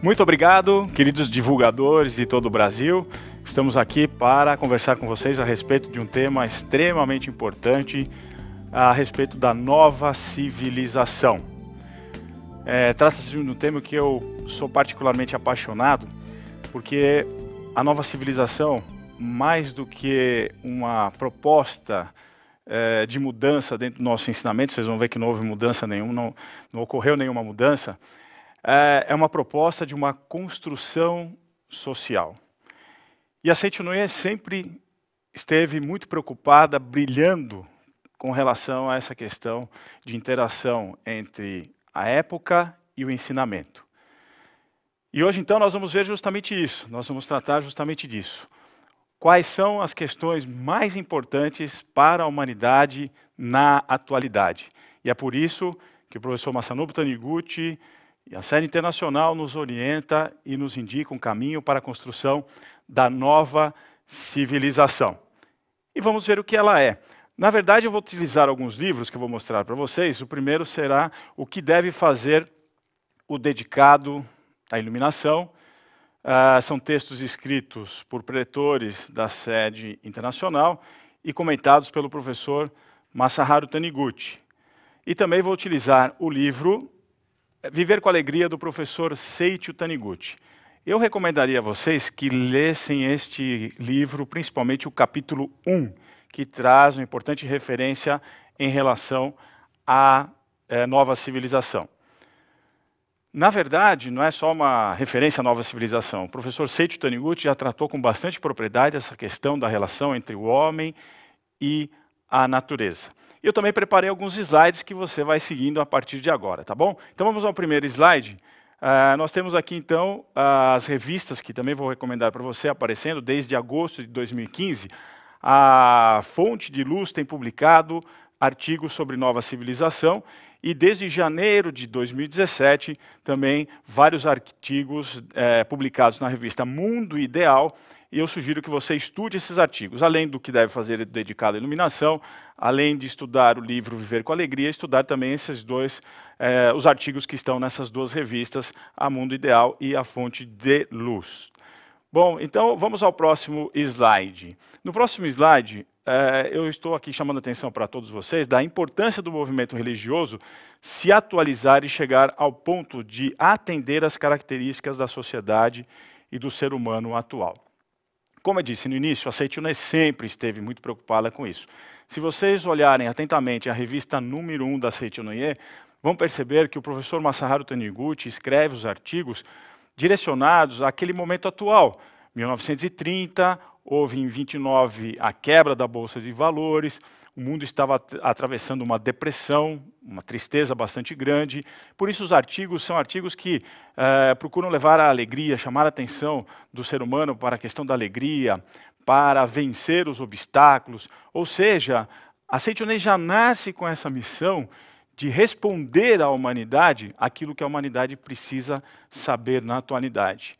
Muito obrigado, queridos divulgadores de todo o Brasil. Estamos aqui para conversar com vocês a respeito de um tema extremamente importante, a respeito da nova civilização. Trata-se de um tema que eu sou particularmente apaixonado, porque a nova civilização, mais do que uma proposta de mudança dentro do nosso ensinamento, vocês vão ver que não houve mudança nenhuma, não ocorreu nenhuma mudança, é uma proposta de uma construção social. E a Seitinoye sempre esteve muito preocupada, brilhando com relação a essa questão de interação entre a época e o ensinamento. E hoje, então, nós vamos ver justamente isso, nós vamos tratar justamente disso. Quais são as questões mais importantes para a humanidade na atualidade? E é por isso que o professor Masanobu Taniguchi e a série internacional nos orienta e nos indica um caminho para a construção da nova civilização. E vamos ver o que ela é. Na verdade, eu vou utilizar alguns livros que eu vou mostrar para vocês. O primeiro será o que deve fazer o dedicado à iluminação. São textos escritos por pretores da sede internacional e comentados pelo professor Masaharu Taniguchi. E também vou utilizar o livro Viver com Alegria, do professor Seiichi Taniguchi. Eu recomendaria a vocês que lessem este livro, principalmente o capítulo 1, que traz uma importante referência em relação à nova civilização. Na verdade, não é só uma referência à nova civilização. O professor Seiichi Taniguchi já tratou com bastante propriedade essa questão da relação entre o homem e a natureza. Eu também preparei alguns slides que você vai seguindo a partir de agora, tá bom? Então vamos ao primeiro slide. Nós temos aqui então as revistas que também vou recomendar para você aparecendo desde agosto de 2015. A Fonte de Luz tem publicado artigos sobre nova civilização e desde janeiro de 2017 também vários artigos publicados na revista Mundo Ideal. E eu sugiro que você estude esses artigos, além do que deve fazer dedicado à iluminação, além de estudar o livro Viver com Alegria, estudar também esses dois, os artigos que estão nessas duas revistas, a Mundo Ideal e a Fonte de Luz. Bom, então vamos ao próximo slide. No próximo slide, eu estou aqui chamando a atenção para todos vocês da importância do movimento religioso se atualizar e chegar ao ponto de atender às características da sociedade e do ser humano atual. Como eu disse no início, a Seitinoye sempre esteve muito preocupada com isso. Se vocês olharem atentamente a revista número 1 da Seitinoye, vão perceber que o professor Masaharu Taniguchi escreve os artigos direcionados àquele momento atual. 1930, houve em 29 a quebra da Bolsa de Valores, o mundo estava atravessando uma depressão, uma tristeza bastante grande. Por isso os artigos são artigos que procuram levar a alegria, chamar a atenção do ser humano para a questão da alegria, para vencer os obstáculos. Ou seja, a Seitinoye já nasce com essa missão de responder à humanidade aquilo que a humanidade precisa saber na atualidade.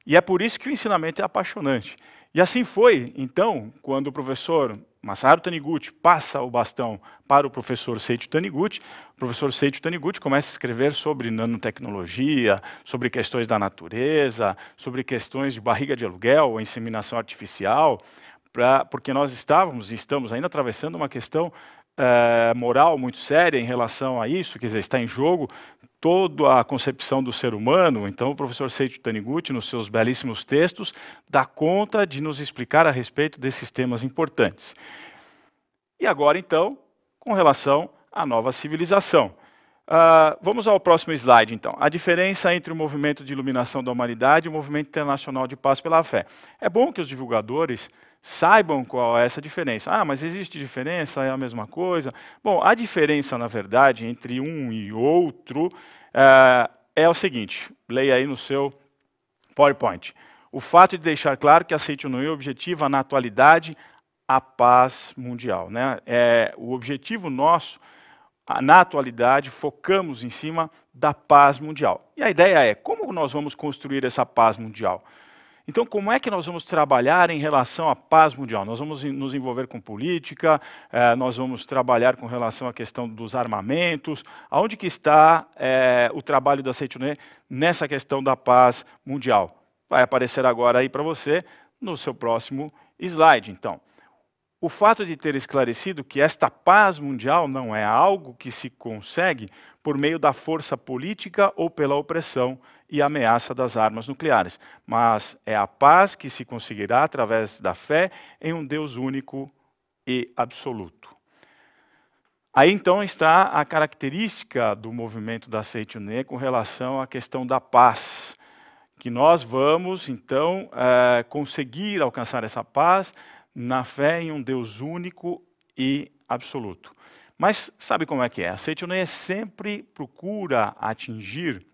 E é por isso que o ensinamento é apaixonante. E assim foi, então, quando o professor Masaharu Taniguchi passa o bastão para o professor Seiichi Taniguchi, o professor Seiichi Taniguchi começa a escrever sobre nanotecnologia, sobre questões da natureza, sobre questões de barriga de aluguel, ou inseminação artificial, porque nós estamos ainda atravessando uma questão moral muito séria em relação a isso, quer dizer, está em jogo toda a concepção do ser humano. Então o professor Seiichi Taniguchi, nos seus belíssimos textos, dá conta de nos explicar a respeito desses temas importantes. E agora então, com relação à nova civilização. Vamos ao próximo slide então. A diferença entre o movimento de iluminação da humanidade e o movimento internacional de paz pela fé. É bom que os divulgadores saibam qual é essa diferença. Mas existe diferença? É a mesma coisa? Bom, a diferença, na verdade, entre um e outro é o seguinte. Leia aí no seu PowerPoint. O fato de deixar claro que a Seitinoye objetiva na atualidade a paz mundial, né? O objetivo nosso, na atualidade, focamos em cima da paz mundial. E a ideia é, como nós vamos construir essa paz mundial? Então, como é que nós vamos trabalhar em relação à paz mundial? Nós vamos nos envolver com política, nós vamos trabalhar com relação à questão dos armamentos. Aonde que está o trabalho da Seitounê nessa questão da paz mundial? Vai aparecer agora aí para você no seu próximo slide, então. O fato de ter esclarecido que esta paz mundial não é algo que se consegue por meio da força política ou pela opressão e ameaça das armas nucleares, mas é a paz que se conseguirá através da fé em um Deus único e absoluto. Aí então está a característica do movimento da Seitounê com relação à questão da paz, que nós vamos então conseguir alcançar essa paz na fé em um Deus único e absoluto. Mas sabe como é que é? A Seitounê sempre procura atingir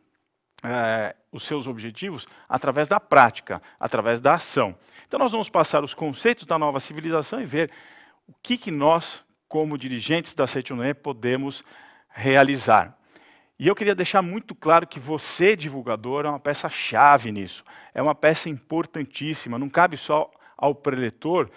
os seus objetivos através da prática, através da ação. Então nós vamos passar os conceitos da nova civilização e ver o que nós, como dirigentes da Seitounê, podemos realizar. E eu queria deixar muito claro que você, divulgador, é uma peça-chave nisso. É uma peça importantíssima, não cabe só ao preletor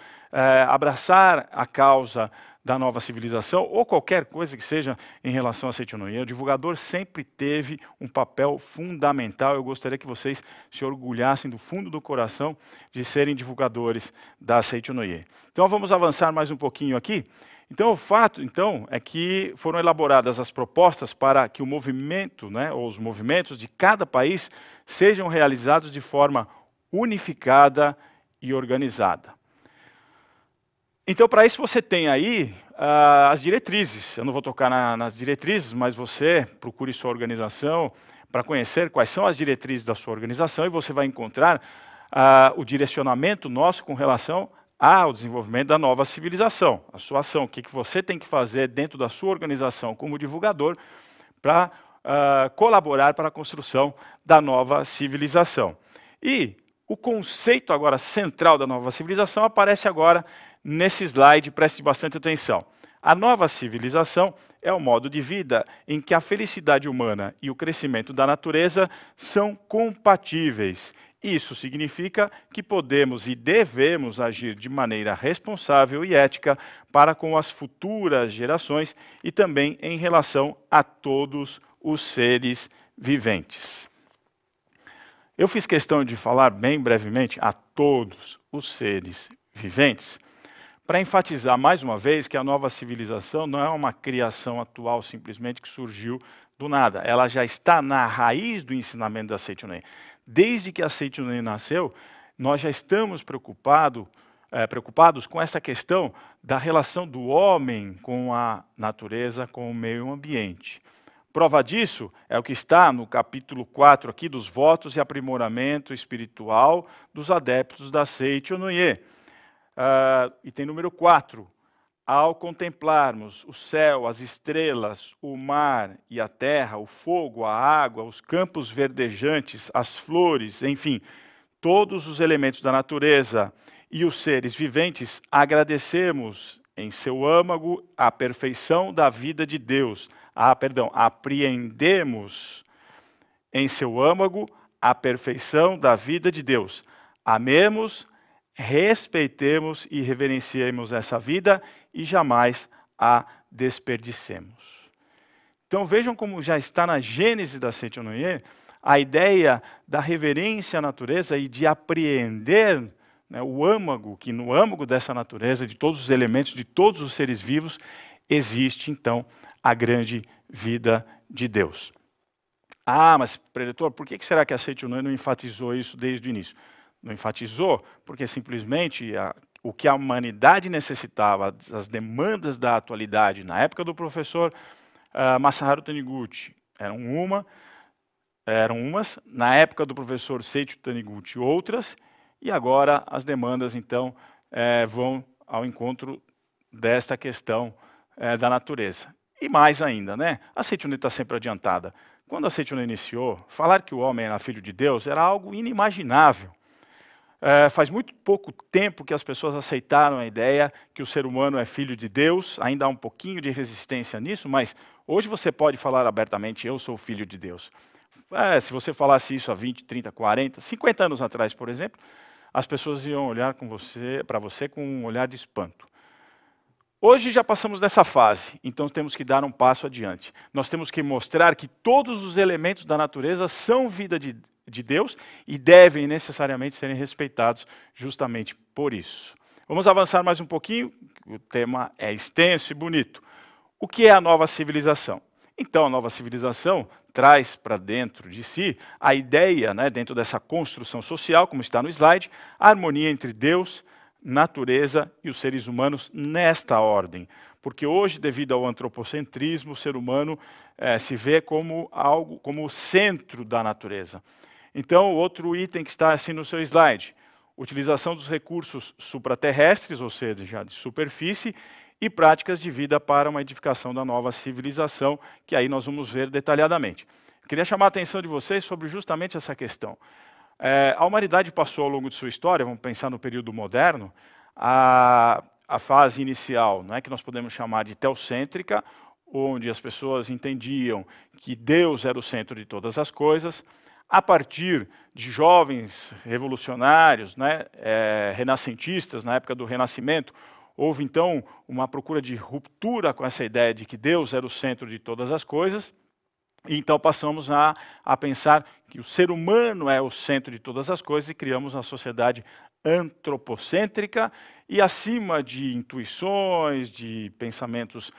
abraçar a causa da nova civilização ou qualquer coisa que seja em relação à Seitounê. O divulgador sempre teve um papel fundamental. Eu gostaria que vocês se orgulhassem do fundo do coração de serem divulgadores da Seitounê. Então vamos avançar mais um pouquinho aqui. Então o fato é que foram elaboradas as propostas para que o movimento, ou os movimentos de cada país sejam realizados de forma unificada e organizada. Então, para isso você tem aí as diretrizes. Eu não vou tocar nas diretrizes, mas você procure sua organização para conhecer quais são as diretrizes da sua organização e você vai encontrar o direcionamento nosso com relação ao desenvolvimento da nova civilização. A sua ação, o que você tem que fazer dentro da sua organização como divulgador para colaborar para a construção da nova civilização. E o conceito agora central da nova civilização aparece agora nesse slide, preste bastante atenção. A nova civilização é o modo de vida em que a felicidade humana e o crescimento da natureza são compatíveis. Isso significa que podemos e devemos agir de maneira responsável e ética para com as futuras gerações e também em relação a todos os seres viventes. Eu fiz questão de falar bem brevemente a todos os seres viventes, para enfatizar mais uma vez que a nova civilização não é uma criação atual simplesmente que surgiu do nada. Ela já está na raiz do ensinamento da Seitounê. Desde que a Seitounê nasceu, nós já estamos preocupados com essa questão da relação do homem com a natureza, com o meio ambiente. Prova disso é o que está no capítulo 4 aqui dos votos e aprimoramento espiritual dos adeptos da Seitounê. Item número 4. Ao contemplarmos o céu, as estrelas, o mar e a terra, o fogo, a água, os campos verdejantes, as flores, enfim, todos os elementos da natureza e os seres viventes, agradecemos em seu âmago a perfeição da vida de Deus. Apreendemos em seu âmago a perfeição da vida de Deus. Amemos, respeitemos e reverenciemos essa vida e jamais a desperdicemos. Então vejam como já está na gênese da Seitounê a ideia da reverência à natureza e de apreender o âmago, que no âmago dessa natureza, de todos os elementos, de todos os seres vivos, existe então a grande vida de Deus. Mas, preletor, por que será que a Seitounê não enfatizou isso desde o início? Não enfatizou porque simplesmente o que a humanidade necessitava, as demandas da atualidade, na época do professor Masaharu Taniguchi, eram umas, na época do professor Seiichi Taniguchi, outras, e agora as demandas, então, vão ao encontro desta questão da natureza. E mais ainda, a Seitounê está sempre adiantada. Quando a Seitounê iniciou, falar que o homem era filho de Deus era algo inimaginável. Faz muito pouco tempo que as pessoas aceitaram a ideia que o ser humano é filho de Deus, ainda há um pouquinho de resistência nisso, mas hoje você pode falar abertamente, eu sou filho de Deus. Se você falasse isso há 20, 30, 40, 50 anos atrás, por exemplo, as pessoas iam olhar para você com um olhar de espanto. Hoje já passamos dessa fase, então temos que dar um passo adiante. Nós temos que mostrar que todos os elementos da natureza são vida de Deus e devem necessariamente serem respeitados justamente por isso. Vamos avançar mais um pouquinho, o tema é extenso e bonito. O que é a nova civilização? Então, a nova civilização traz para dentro de si a ideia, dentro dessa construção social, como está no slide, a harmonia entre Deus, natureza e os seres humanos nesta ordem. Porque hoje, devido ao antropocentrismo, o ser humano se vê como o centro da natureza. Então, outro item que está assim no seu slide, utilização dos recursos supraterrestres, ou seja, de superfície, e práticas de vida para uma edificação da nova civilização, que aí nós vamos ver detalhadamente. Eu queria chamar a atenção de vocês sobre justamente essa questão. A humanidade passou ao longo de sua história, vamos pensar no período moderno, a fase inicial, que nós podemos chamar de teocêntrica, onde as pessoas entendiam que Deus era o centro de todas as coisas. A partir de jovens revolucionários, renascentistas, na época do Renascimento, houve então uma procura de ruptura com essa ideia de que Deus era o centro de todas as coisas, e então passamos a pensar que o ser humano é o centro de todas as coisas e criamos uma sociedade antropocêntrica e acima de intuições, de pensamentos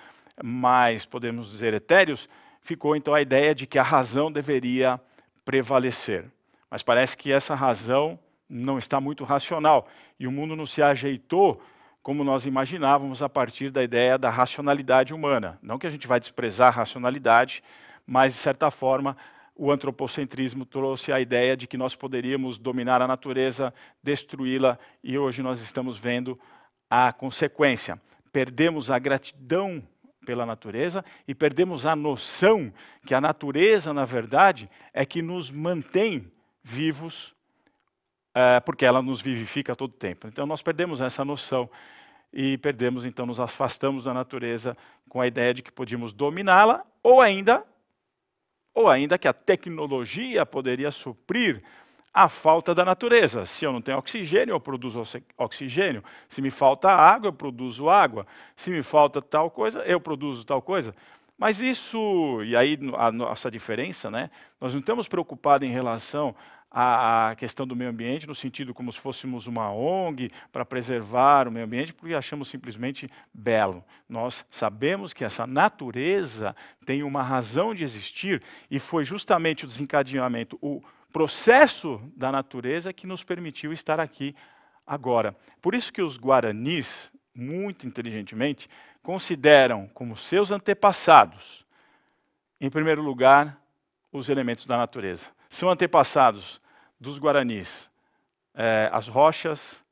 mais, podemos dizer, etéreos, ficou então a ideia de que a razão deveria prevalecer. Mas parece que essa razão não está muito racional e o mundo não se ajeitou como nós imaginávamos a partir da ideia da racionalidade humana. Não que a gente vai desprezar a racionalidade, mas de certa forma o antropocentrismo trouxe a ideia de que nós poderíamos dominar a natureza, destruí-la e hoje nós estamos vendo a consequência. Perdemos a gratidão pela natureza e perdemos a noção que a natureza, na verdade, é que nos mantém vivos, porque ela nos vivifica a todo tempo. Então nós perdemos essa noção e perdemos, então nos afastamos da natureza com a ideia de que podíamos dominá-la ou ainda que a tecnologia poderia suprir a falta da natureza. Se eu não tenho oxigênio, eu produzo oxigênio. Se me falta água, eu produzo água. Se me falta tal coisa, eu produzo tal coisa. Mas isso, e aí a nossa diferença, nós não estamos preocupados em relação à questão do meio ambiente, no sentido como se fôssemos uma ONG para preservar o meio ambiente, porque achamos simplesmente belo. Nós sabemos que essa natureza tem uma razão de existir e foi justamente o desencadeamento, o processo da natureza que nos permitiu estar aqui agora. Por isso que os guaranis, muito inteligentemente, consideram como seus antepassados, em primeiro lugar, os elementos da natureza. São antepassados dos guaranis, as rochas,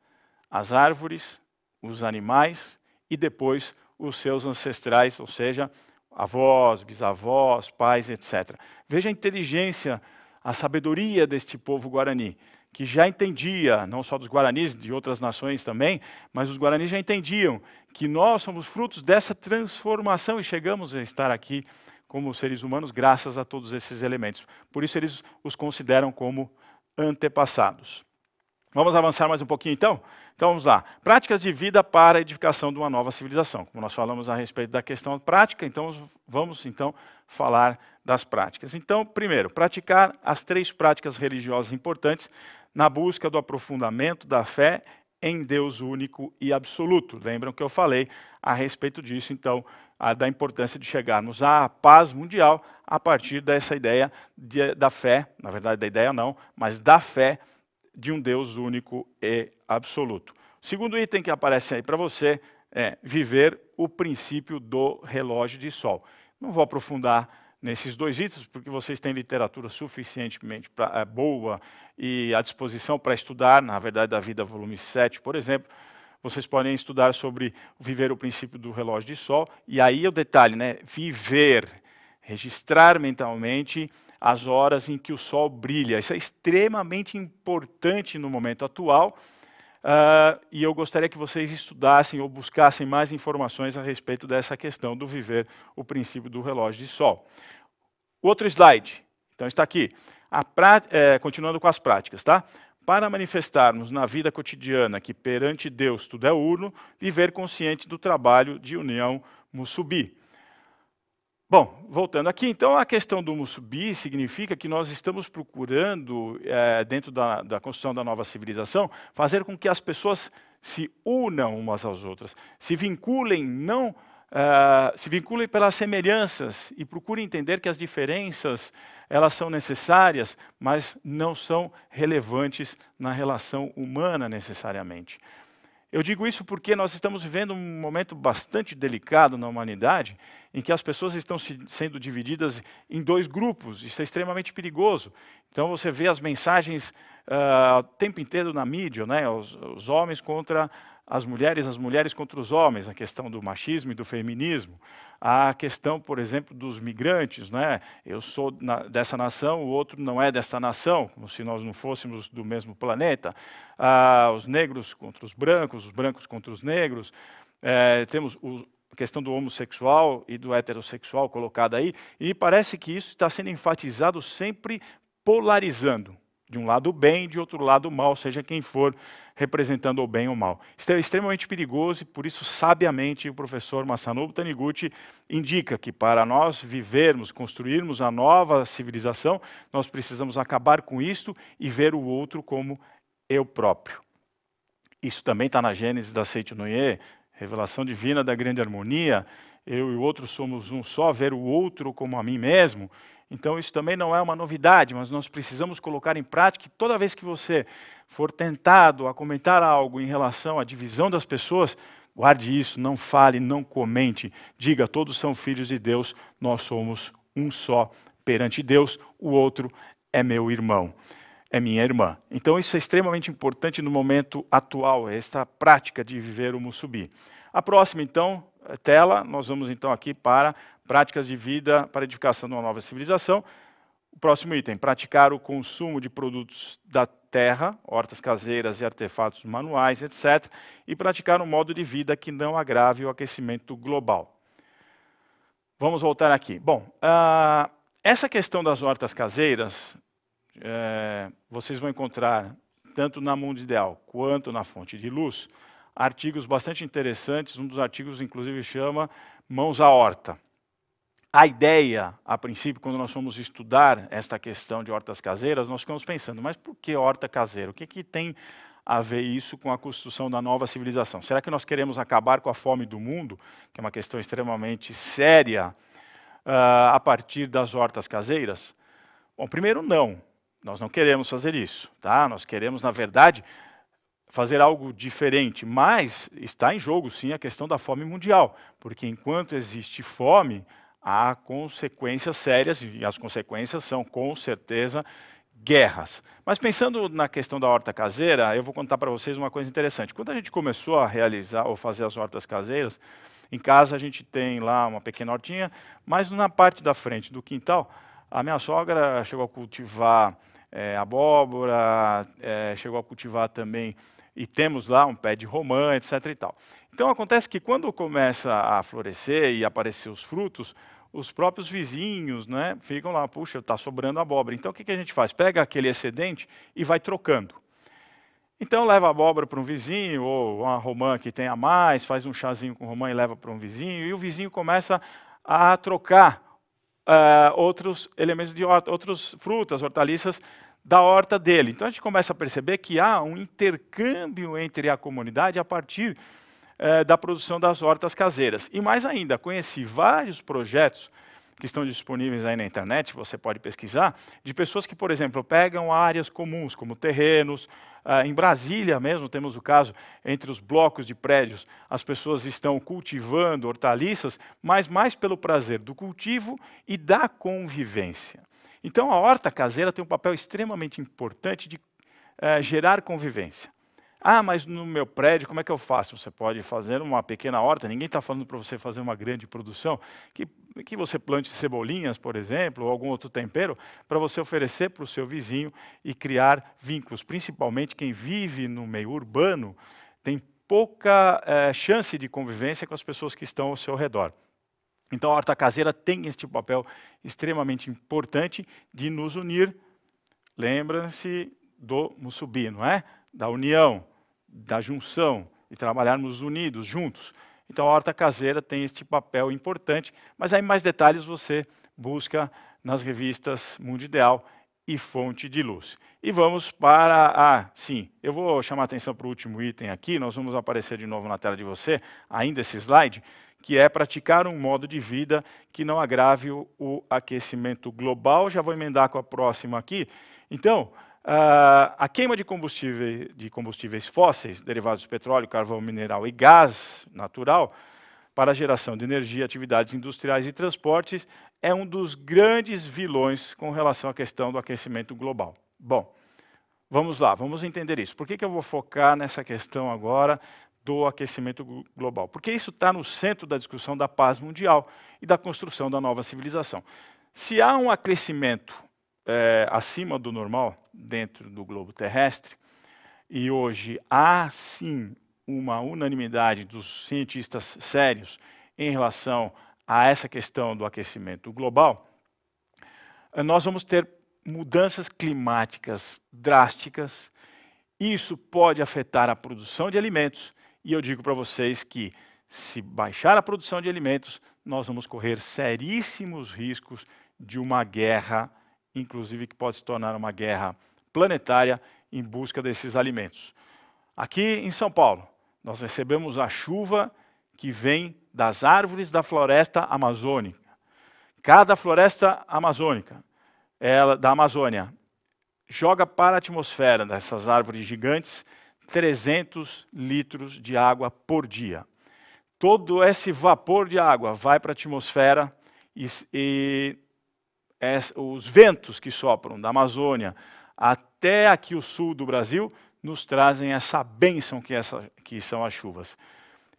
as árvores, os animais e depois os seus ancestrais, ou seja, avós, bisavós, pais, etc. Veja a inteligência, a sabedoria deste povo guarani, que já entendia, não só dos guaranis, de outras nações também, mas os guaranis já entendiam que nós somos frutos dessa transformação e chegamos a estar aqui como seres humanos graças a todos esses elementos. Por isso eles os consideram como antepassados. Vamos avançar mais um pouquinho então? Então vamos lá. Práticas de vida para a edificação de uma nova civilização. Como nós falamos a respeito da questão prática, então vamos então falar das práticas. Então, primeiro, praticar as 3 práticas religiosas importantes na busca do aprofundamento da fé em Deus único e absoluto. Lembram que eu falei a respeito disso, então, da importância de chegarmos à paz mundial a partir dessa ideia da fé, na verdade da ideia não, mas da fé de um Deus único e absoluto. O segundo item que aparece aí para você é viver o princípio do relógio de sol. Não vou aprofundar nesses 2 itens, porque vocês têm literatura suficientemente boa e à disposição para estudar, na verdade da vida, volume 7, por exemplo. Vocês podem estudar sobre viver o princípio do relógio de sol, e aí o detalhe, viver, registrar mentalmente as horas em que o sol brilha. Isso é extremamente importante no momento atual, e eu gostaria que vocês estudassem ou buscassem mais informações a respeito dessa questão do viver o princípio do relógio de sol. Outro slide. Então está aqui, continuando com as práticas, tá? Para manifestarmos na vida cotidiana que perante Deus tudo é uno, viver consciente do trabalho de união Musubi. Bom, voltando aqui, então a questão do Musubi significa que nós estamos procurando, dentro da construção da nova civilização, fazer com que as pessoas se unam umas às outras, se vinculem pelas semelhanças e procurem entender que as diferenças elas são necessárias, mas não são relevantes na relação humana necessariamente. Eu digo isso porque nós estamos vivendo um momento bastante delicado na humanidade, em que as pessoas estão sendo divididas em dois grupos. Isso é extremamente perigoso. Então você vê as mensagens o tempo inteiro na mídia, né? Os homens contra as mulheres contra os homens, a questão do machismo e do feminismo, a questão, por exemplo, dos migrantes, né? Eu sou dessa nação, o outro não é dessa nação, como se nós não fôssemos do mesmo planeta. Os negros contra os brancos contra os negros. Temos a questão do homossexual e do heterossexual colocada aí, e parece que isso está sendo enfatizado sempre polarizando. De um lado o bem, de outro lado o mal, seja quem for representando o bem ou o mal. Isso é extremamente perigoso e por isso, sabiamente, o professor Masanobu Taniguchi indica que para nós vivermos, construirmos a nova civilização, nós precisamos acabar com isso e ver o outro como eu próprio. Isso também está na Gênesis da Seicho no Ie, revelação divina da grande harmonia, eu e o outro somos um só, ver o outro como a mim mesmo. Então isso também não é uma novidade, mas nós precisamos colocar em prática que toda vez que você for tentado a comentar algo em relação à divisão das pessoas, guarde isso, não fale, não comente, diga, todos são filhos de Deus, nós somos um só perante Deus, o outro é meu irmão, é minha irmã. Então isso é extremamente importante no momento atual, esta prática de viver o Musubi. A próxima, então, tela, nós vamos então aqui para práticas de vida para a edificação de uma nova civilização. O próximo item, praticar o consumo de produtos da terra, hortas caseiras e artefatos manuais, etc. E praticar um modo de vida que não agrave o aquecimento global. Vamos voltar aqui. Bom, essa questão das hortas caseiras, vocês vão encontrar, tanto na Mundo Ideal quanto na Fonte de Luz, artigos bastante interessantes. Um dos artigos, inclusive, chama Mãos à Horta. A ideia, a princípio, quando nós fomos estudar esta questão de hortas caseiras, nós ficamos pensando, mas por que horta caseira? O que tem a ver isso com a construção da nova civilização? Será que nós queremos acabar com a fome do mundo, que é uma questão extremamente séria, a partir das hortas caseiras? Bom, primeiro, não. Nós não queremos fazer isso, tá? Nós queremos, na verdade, fazer algo diferente, mas está em jogo, sim, a questão da fome mundial, porque enquanto existe fome, há consequências sérias, e as consequências são, com certeza, guerras. Mas pensando na questão da horta caseira, eu vou contar para vocês uma coisa interessante. Quando a gente começou a realizar ou fazer as hortas caseiras, em casa a gente tem lá uma pequena hortinha, mas na parte da frente do quintal, a minha sogra chegou a cultivar abóbora, chegou a cultivar também, e temos lá um pé de romã, etc. e tal. Então acontece que quando começa a florescer e aparecer os frutos, os próprios vizinhos, né, ficam lá, puxa, está sobrando abóbora. Então o que a gente faz? Pega aquele excedente e vai trocando. Então leva a abóbora para um vizinho, ou uma romã que tenha mais, faz um chazinho com romã e leva para um vizinho, e o vizinho começa a trocar outros elementos de horta, outras frutas, hortaliças da horta dele. Então a gente começa a perceber que há um intercâmbio entre a comunidade a partir da produção das hortas caseiras. E mais ainda, conheci vários projetos que estão disponíveis aí na internet, você pode pesquisar, de pessoas que, por exemplo, pegam áreas comuns, como terrenos. Em Brasília mesmo temos o caso, entre os blocos de prédios, as pessoas estão cultivando hortaliças, mas mais pelo prazer do cultivo e da convivência. Então a horta caseira tem um papel extremamente importante de gerar convivência. Ah, mas no meu prédio, como é que eu faço? Você pode fazer uma pequena horta, ninguém está falando para você fazer uma grande produção, que você plante cebolinhas, por exemplo, ou algum outro tempero, para você oferecer para o seu vizinho e criar vínculos. Principalmente quem vive no meio urbano tem pouca chance de convivência com as pessoas que estão ao seu redor. Então a horta caseira tem este papel extremamente importante de nos unir. Lembra-se do Mussoubi, não é? Da união, da junção, e trabalharmos unidos, juntos. Então a horta caseira tem este papel importante, mas aí mais detalhes você busca nas revistas Mundo Ideal e Fonte de Luz. E vamos para sim, eu vou chamar a atenção para o último item aqui, nós vamos aparecer de novo na tela de você, ainda esse slide, que é praticar um modo de vida que não agrave o aquecimento global. Já vou emendar com a próxima aqui. Então, a queima de combustíveis fósseis, derivados do petróleo, carvão mineral e gás natural, para a geração de energia, atividades industriais e transportes, é um dos grandes vilões com relação à questão do aquecimento global. Bom, vamos lá, vamos entender isso. Por que eu vou focar nessa questão agora do aquecimento global? Porque isso está no centro da discussão da paz mundial e da construção da nova civilização. Se há um aquecimento acima do normal dentro do globo terrestre, e hoje há sim uma unanimidade dos cientistas sérios em relação a essa questão do aquecimento global, nós vamos ter mudanças climáticas drásticas. Isso pode afetar a produção de alimentos, e eu digo para vocês que, se baixar a produção de alimentos, nós vamos correr seríssimos riscos de uma guerra, inclusive que pode se tornar uma guerra planetária em busca desses alimentos. Aqui em São Paulo, nós recebemos a chuva que vem das árvores da floresta amazônica. Cada floresta amazônica, da Amazônia, joga para a atmosfera dessas árvores gigantes 300 litros de água por dia. Todo esse vapor de água vai para a atmosfera e os ventos que sopram da Amazônia até aqui o sul do Brasil nos trazem essa bênção que são as chuvas.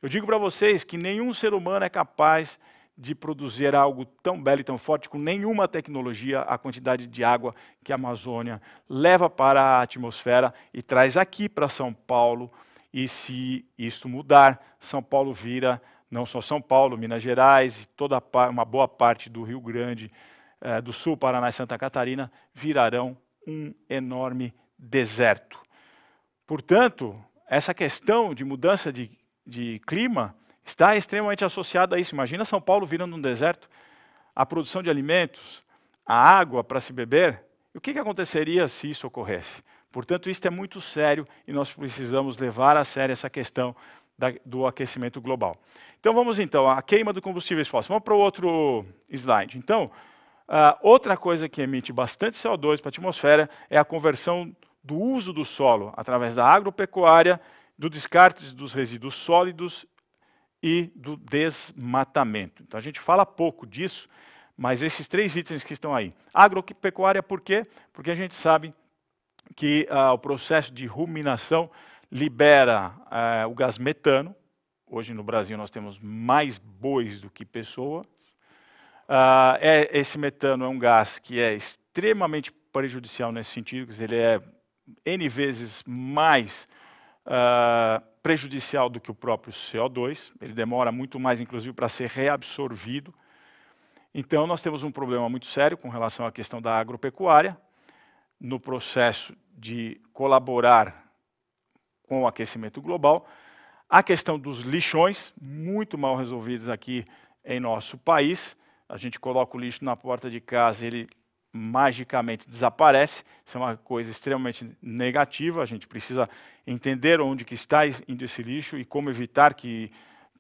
Eu digo para vocês que nenhum ser humano é capaz de produzir algo tão belo e tão forte, com nenhuma tecnologia, a quantidade de água que a Amazônia leva para a atmosfera e traz aqui para São Paulo. E se isso mudar, São Paulo vira, não só São Paulo, Minas Gerais, uma boa parte do Rio Grande do Sul, Paraná e Santa Catarina, virarão um enorme deserto. Portanto, essa questão de mudança de clima está extremamente associada a isso. Imagina São Paulo virando um deserto, a produção de alimentos, a água para se beber. E o que aconteceria se isso ocorresse? Portanto, isso é muito sério e nós precisamos levar a sério essa questão do aquecimento global. Então vamos à queima de combustíveis fósseis. Vamos para o outro slide. Então, outra coisa que emite bastante CO2 para a atmosfera é a conversão do uso do solo através da agropecuária, do descarte dos resíduos sólidos e do desmatamento. Então a gente fala pouco disso, mas esses três itens que estão aí. Agropecuária por quê? Porque a gente sabe que o processo de ruminação libera o gás metano. Hoje no Brasil nós temos mais bois do que pessoas. Esse metano é um gás que é extremamente prejudicial nesse sentido, ele é N vezes mais prejudicial do que o próprio CO2, ele demora muito mais, inclusive, para ser reabsorvido. Então, nós temos um problema muito sério com relação à questão da agropecuária, no processo de colaborar com o aquecimento global. A questão dos lixões, muito mal resolvidos aqui em nosso país. A gente coloca o lixo na porta de casa, ele magicamente desaparece. Isso é uma coisa extremamente negativa. A gente precisa entender onde que está indo esse lixo e como evitar que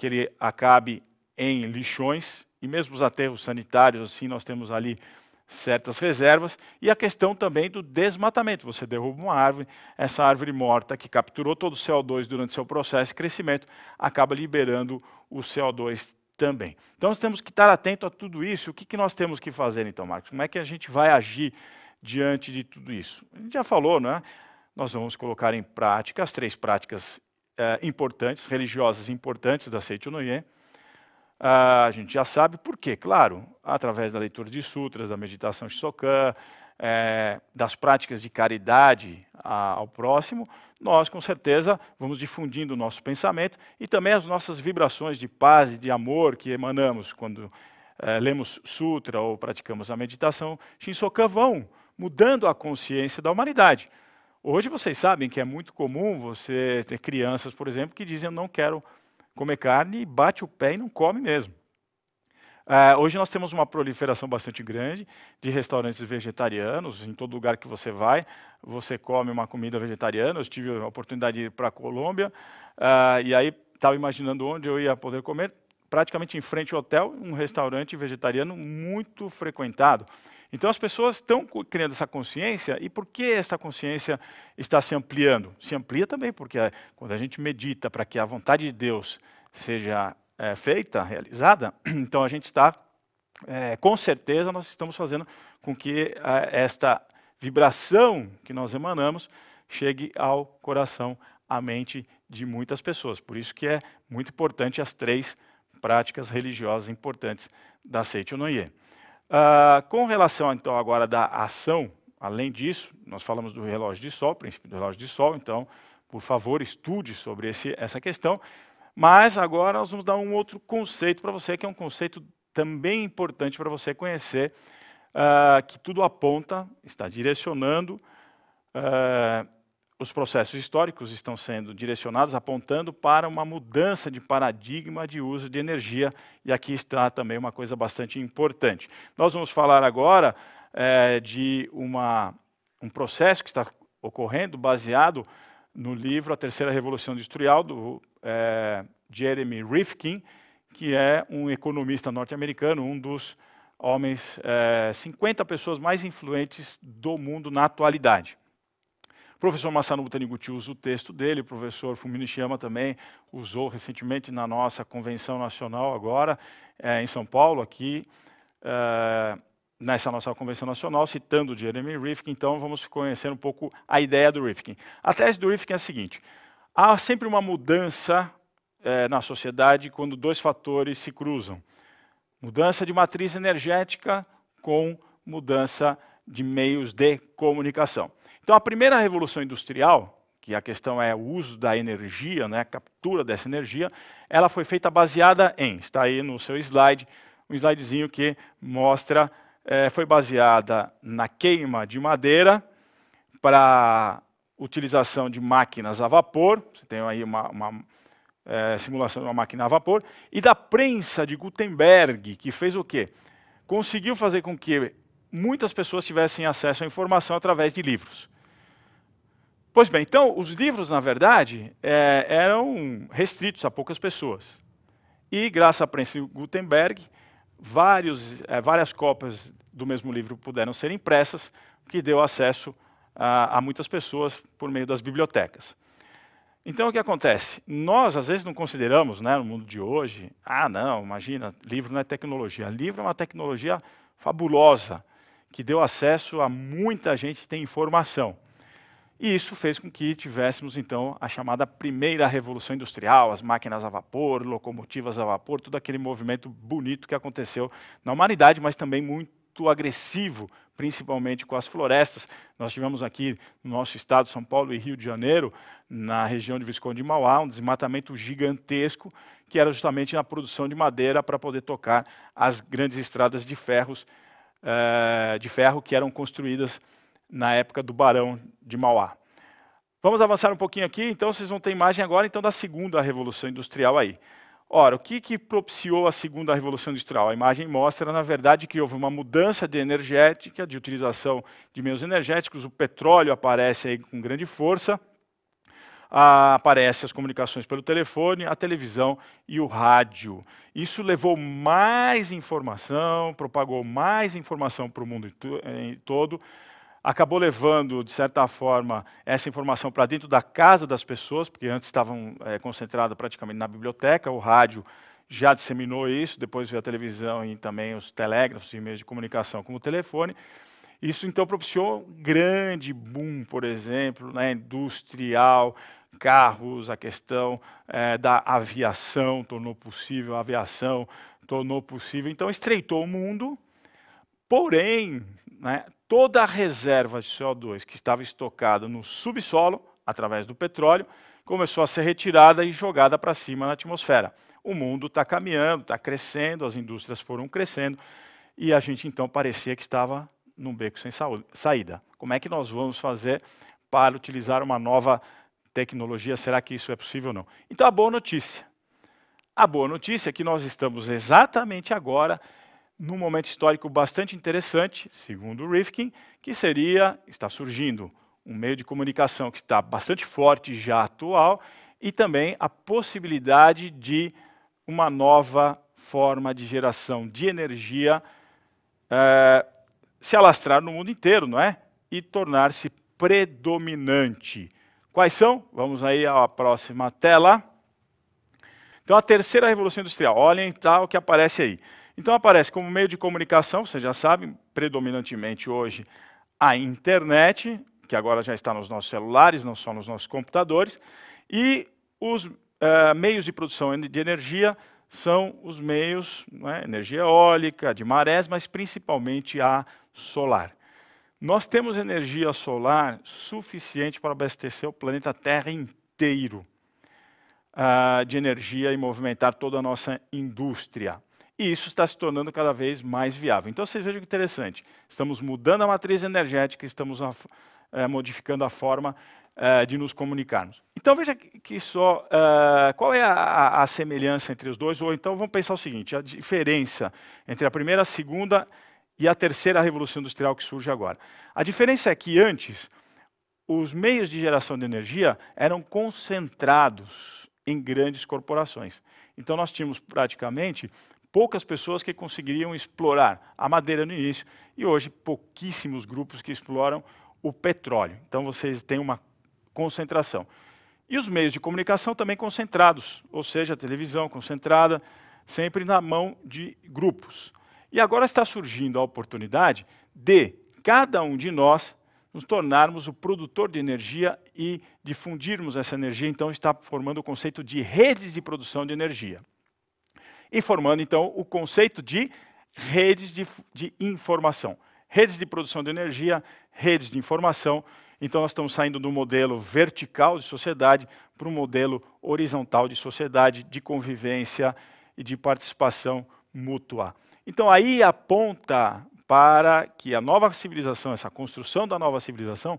ele acabe em lixões. E mesmo os aterros sanitários, assim, nós temos ali certas reservas. E a questão também do desmatamento. Você derruba uma árvore, essa árvore morta que capturou todo o CO2 durante seu processo de crescimento, acaba liberando o CO2 também. Então nós temos que estar atento a tudo isso. O que nós temos que fazer então, Marcos? Como é que a gente vai agir diante de tudo isso? A gente já falou, não é? Nós vamos colocar em prática as três práticas importantes, religiosas importantes da Seichonoye. A gente já sabe por quê, claro, através da leitura de sutras, da meditação Shisokan, das práticas de caridade ao próximo, nós com certeza vamos difundindo o nosso pensamento e também as nossas vibrações de paz e de amor que emanamos quando lemos sutra ou praticamos a meditação Shinsokan, vão mudando a consciência da humanidade. Hoje vocês sabem que é muito comum você ter crianças, por exemplo, que dizem eu não quero comer carne, e bate o pé e não come mesmo. Hoje nós temos uma proliferação bastante grande de restaurantes vegetarianos. Em todo lugar que você vai, você come uma comida vegetariana. Eu tive a oportunidade de ir para a Colômbia, e aí estava imaginando onde eu ia poder comer. Praticamente em frente ao hotel, um restaurante vegetariano muito frequentado. Então as pessoas estão criando essa consciência, e por que essa consciência está se ampliando? Se amplia também porque quando a gente medita para que a vontade de Deus seja feita, realizada, então a gente está, com certeza nós estamos fazendo com que esta vibração que nós emanamos chegue ao coração, à mente de muitas pessoas. Por isso que é muito importante as 3 práticas religiosas importantes da Seicho no Ie. Com relação então agora da ação, além disso, nós falamos do relógio de sol, princípio do relógio de sol, então, por favor, estude sobre essa questão. Mas agora nós vamos dar um outro conceito para você, que é um conceito também importante para você conhecer, que tudo aponta, está direcionando, os processos históricos estão sendo direcionados, apontando para uma mudança de paradigma de uso de energia, e aqui está também uma coisa bastante importante. Nós vamos falar agora de um processo que está ocorrendo baseado no livro A Terceira Revolução Industrial, do Jeremy Rifkin, que é um economista norte-americano, um dos homens, 50 pessoas mais influentes do mundo na atualidade. O professor Masanobu Taniguchi usa o texto dele, o professor Fumio Nishiyama também usou recentemente na nossa convenção nacional agora, em São Paulo, aqui, nessa nossa convenção nacional, citando o Jeremy Rifkin. Então vamos conhecer um pouco a ideia do Rifkin. A tese do Rifkin é a seguinte: há sempre uma mudança na sociedade quando 2 fatores se cruzam. Mudança de matriz energética com mudança de meios de comunicação. Então a primeira revolução industrial, que a questão é o uso da energia, né, a captura dessa energia, ela foi feita baseada em, está aí no seu slide, um slidezinho que mostra, foi baseada na queima de madeira para utilização de máquinas a vapor. Você tem aí uma simulação de uma máquina a vapor, e da prensa de Gutenberg, que fez o quê? Conseguiu fazer com que muitas pessoas tivessem acesso à informação através de livros. Pois bem, então, os livros, na verdade, eram restritos a poucas pessoas. E, graças à prensa de Gutenberg, várias cópias do mesmo livro puderam ser impressas, o que deu acesso a muitas pessoas por meio das bibliotecas. Então, o que acontece? Nós, às vezes, não consideramos, né, no mundo de hoje, não, imagina, livro não é tecnologia. Livro é uma tecnologia fabulosa, que deu acesso a muita gente que tem informação. E isso fez com que tivéssemos, então, a chamada primeira revolução industrial, as máquinas a vapor, locomotivas a vapor, todo aquele movimento bonito que aconteceu na humanidade, mas também muito agressivo, principalmente com as florestas. Nós tivemos aqui no nosso estado, São Paulo e Rio de Janeiro, na região de Visconde de Mauá, um desmatamento gigantesco, que era justamente na produção de madeira para poder tocar as grandes estradas de ferro que eram construídas na época do Barão de Mauá. Vamos avançar um pouquinho aqui, então vocês vão ter imagem agora então da segunda revolução industrial aí. Ora, o que propiciou a segunda revolução industrial? A imagem mostra, na verdade, que houve uma mudança de energética, de utilização de meios energéticos. O petróleo aparece aí com grande força, aparecem as comunicações pelo telefone, a televisão e o rádio. Isso levou mais informação, propagou mais informação para o mundo todo, acabou levando, de certa forma, essa informação para dentro da casa das pessoas, porque antes estavam concentradas praticamente na biblioteca. O rádio já disseminou isso, depois veio a televisão e também os telégrafos e meios de comunicação como o telefone. Isso, então, propiciou um grande boom, por exemplo, né, industrial, carros, a questão da aviação tornou possível, a aviação tornou possível. Então, estreitou o mundo, porém, né, toda a reserva de CO2 que estava estocada no subsolo, através do petróleo, começou a ser retirada e jogada para cima na atmosfera. o mundo está caminhando, está crescendo, as indústrias foram crescendo, e a gente então parecia que estava num beco sem saída. Como é que nós vamos fazer para utilizar uma nova tecnologia? Será que isso é possível ou não? Então a boa notícia é que nós estamos exatamente agora num momento histórico bastante interessante, segundo o Rifkin, que está surgindo um meio de comunicação que está bastante forte e já atual, e também a possibilidade de uma nova forma de geração de energia se alastrar no mundo inteiro, não é? E tornar-se predominante. Quais são? Vamos aí à próxima tela. Então, a terceira revolução industrial. Olhem o que aparece aí. Então, aparece como meio de comunicação, vocês já sabem, predominantemente hoje, a internet, que agora já está nos nossos celulares, não só nos nossos computadores, e os meios de produção de energia são os meios, energia eólica, de marés, mas principalmente a solar. Nós temos energia solar suficiente para abastecer o planeta Terra inteiro de energia e movimentar toda a nossa indústria. E isso está se tornando cada vez mais viável. Então, vocês vejam que interessante. Estamos mudando a matriz energética, estamos modificando a forma de nos comunicarmos. Então, veja que só qual é a semelhança entre os dois, ou então vamos pensar o seguinte, a diferença entre a primeira, a segunda e a terceira revolução industrial que surge agora. A diferença é que antes, os meios de geração de energia eram concentrados em grandes corporações. Então, nós tínhamos praticamente poucas pessoas que conseguiriam explorar a madeira no início, e hoje pouquíssimos grupos que exploram o petróleo. Então, vocês têm uma concentração. E os meios de comunicação também concentrados, ou seja, a televisão concentrada, sempre na mão de grupos. E agora está surgindo a oportunidade de cada um de nós nos tornarmos o produtor de energia e difundirmos essa energia. Então, está formando o conceito de redes de produção de energia. E formando, então, o conceito de redes de informação. Redes de produção de energia, redes de informação. Então, nós estamos saindo do modelo vertical de sociedade para um modelo horizontal de sociedade, de convivência e de participação mútua. Então, aí aponta para que a nova civilização, essa construção da nova civilização,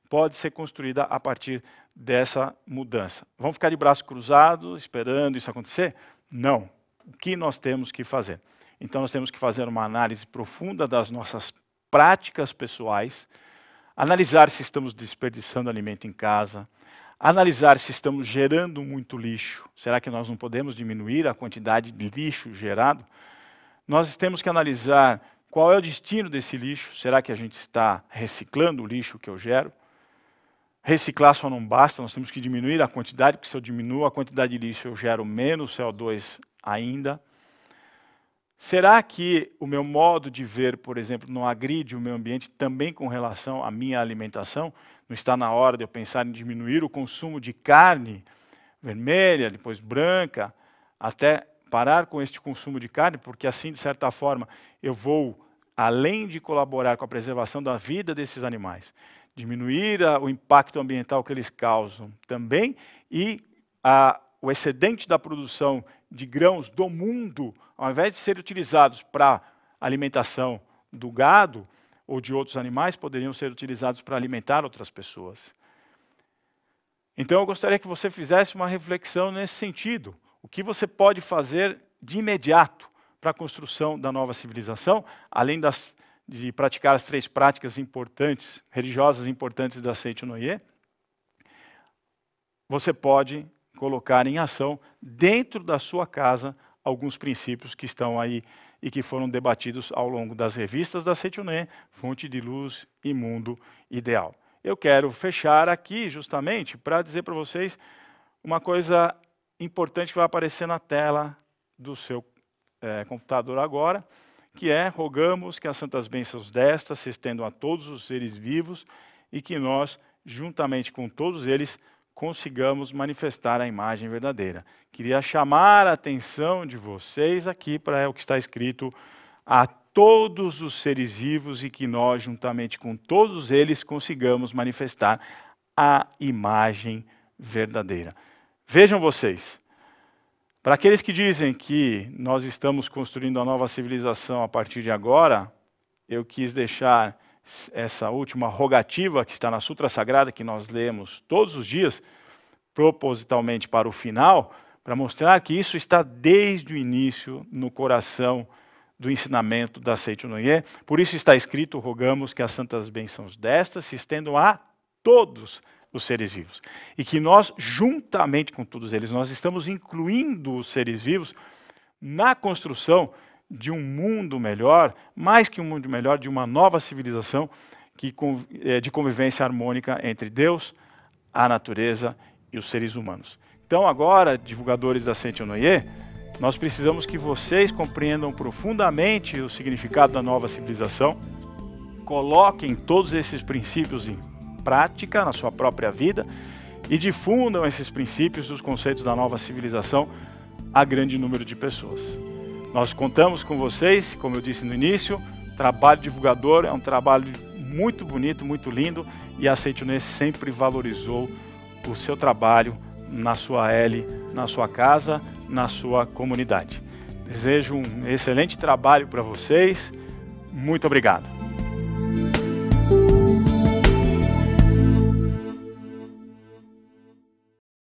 pode ser construída a partir dessa mudança. Vamos ficar de braços cruzados, esperando isso acontecer? Não. O que nós temos que fazer? Então, nós temos que fazer uma análise profunda das nossas práticas pessoais, analisar se estamos desperdiçando alimento em casa, analisar se estamos gerando muito lixo. Será que nós não podemos diminuir a quantidade de lixo gerado? Nós temos que analisar qual é o destino desse lixo. Será que a gente está reciclando o lixo que eu gero? Reciclar só não basta, nós temos que diminuir a quantidade, porque se eu diminuo a quantidade de lixo, eu gero menos CO2 ainda. Será que o meu modo de ver, por exemplo, não agride o meio ambiente também com relação à minha alimentação? Não está na hora de eu pensar em diminuir o consumo de carne vermelha, depois branca, até parar com este consumo de carne, porque assim, de certa forma, eu vou, além de colaborar com a preservação da vida desses animais, diminuir o impacto ambiental que eles causam também, e o excedente da produção de grãos do mundo, ao invés de serem utilizados para alimentação do gado ou de outros animais, poderiam ser utilizados para alimentar outras pessoas. Então, eu gostaria que você fizesse uma reflexão nesse sentido. O que você pode fazer de imediato para a construção da nova civilização, além de praticar as 3 práticas importantes, religiosas importantes da Seicho-no-ie? Você pode colocar em ação, dentro da sua casa, alguns princípios que estão aí e que foram debatidos ao longo das revistas da Seicho-no-ie, Fonte de Luz e Mundo Ideal. Eu quero fechar aqui justamente para dizer para vocês uma coisa importante que vai aparecer na tela do seu computador agora, que é: rogamos que as santas bênçãos desta se estendam a todos os seres vivos e que nós, juntamente com todos eles, consigamos manifestar a imagem verdadeira. Queria chamar a atenção de vocês aqui para o que está escrito: a todos os seres vivos, e que nós, juntamente com todos eles, consigamos manifestar a imagem verdadeira. Vejam vocês, Para aqueles que dizem que nós estamos construindo a nova civilização a partir de agora, eu quis deixar essa última rogativa que está na Sutra Sagrada, que nós lemos todos os dias, propositalmente para o final, para mostrar que isso está desde o início no coração do ensinamento da Seicho no Ie. Por isso está escrito: rogamos que as santas bênçãos destas se estendam a todos os seres vivos. E que nós, juntamente com todos eles, nós estamos incluindo os seres vivos na construção de um mundo melhor, mais que um mundo melhor, de uma nova civilização de convivência harmônica entre Deus, a natureza e os seres humanos. Então agora, divulgadores da Seicho no Ie, nós precisamos que vocês compreendam profundamente o significado da nova civilização, coloquem todos esses princípios em prática na sua própria vida e difundam esses princípios, os conceitos da nova civilização a grande número de pessoas. Nós contamos com vocês, como eu disse no início, trabalho divulgador é um trabalho muito bonito, muito lindo, e a Seicho no Ie sempre valorizou o seu trabalho na sua L, na sua casa, na sua comunidade. Desejo um excelente trabalho para vocês. Muito obrigado.